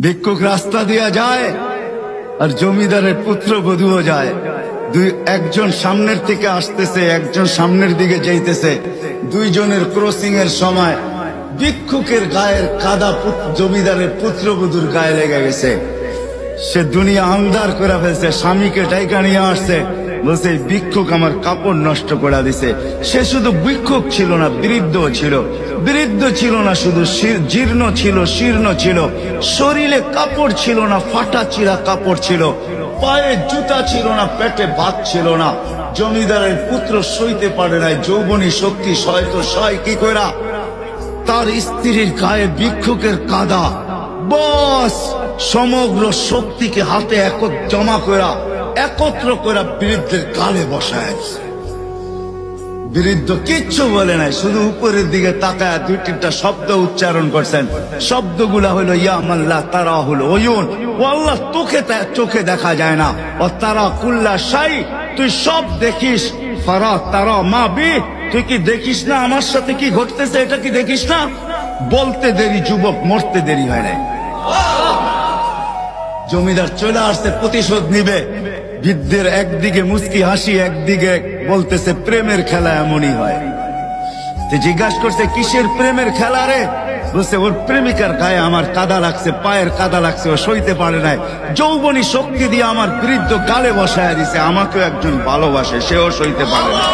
ভিক্ষুক রাস্তা দিয়া যায় আর জমিদারের পুত্রবধূও যায়। একজন সামনের থেকে আসতেছে, একজন সামনের দিকে যাইতেছে। দুইজনের ক্রসিং এর সময় ভিক্ষুকের গায়ের কাদা জমিদারের পুত্রবধূর গায়ে লেগে গেছে। সে দুনিয়া আন্ধার করে ফেলছে, স্বামীকে ডাইকা নিয়ে আসছে, বলছে ভিক্ষুক আমার কাপড় নষ্ট করে দিছে। সে শুধু ভিক্ষুক ছিল না, বৃদ্ধ ছিল। বৃদ্ধ ছিল না শুধু, জীর্ণ ছিল, শীর্ণ ছিল, শরীরে কাপড় ছিল না, ফাটা চিরা কাপড় ছিল, পায়ে জুতা ছিল না, পেটে ভাত ছিল না। জমিদারের পুত্র সইতে পারে নাই, যৌবনী শক্তি সয় কি কইরা তার স্ত্রীর গায়ে ভিক্ষুকের কাদা, বস সমগ্র শক্তিকে হাতে একত্র করা বৃদ্ধের গালে বসায়। বৃদ্ধ কিচ্ছু বলে নাই, শুধু উপরের দিকে তাকায় দুই তিনটা শব্দ উচ্চারণ করছেন। শব্দগুলা হলো ইয়া মাল্লাহ তারা হলো ওয়ুন, ও আল্লাহ চোখে দেখা যায় না, ও তারা কুল্লা শাই তুই সব দেখিস, ফারা তারা মা বি তুই কি দেখিস না আমার সাথে কি ঘটতেছে, এটা কি দেখিস না? বলতে দেরি যুবক, মরতে দেরি হয় নাই। জমিদার চলে আসছে, প্রতিশোধ নিবে। বৃদ্ধের একদিকে মুস্কি হাসি, একদিকে বলতেছে প্রেমের খেলা এমনই হয়। জিজ্ঞাসা করছে কিসের প্রেমের খেলা রে? বলছে ওর প্রেমিকার গায়ে আমার কাদা লাগছে, পায়ের কাদা লাগছে, ও সইতে পারে নাই, যৌবনী শক্তি দিয়ে আমার বৃদ্ধ গালে বসায় দিছে। আমাকেও একজন ভালোবাসে, সেও সইতে পারে না,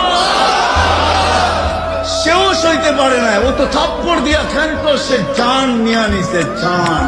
সেও সইতে পারে না। ও তো থাপ্পড় দিয়া খেলতো, সে জান নিয়ে নিছে, জান।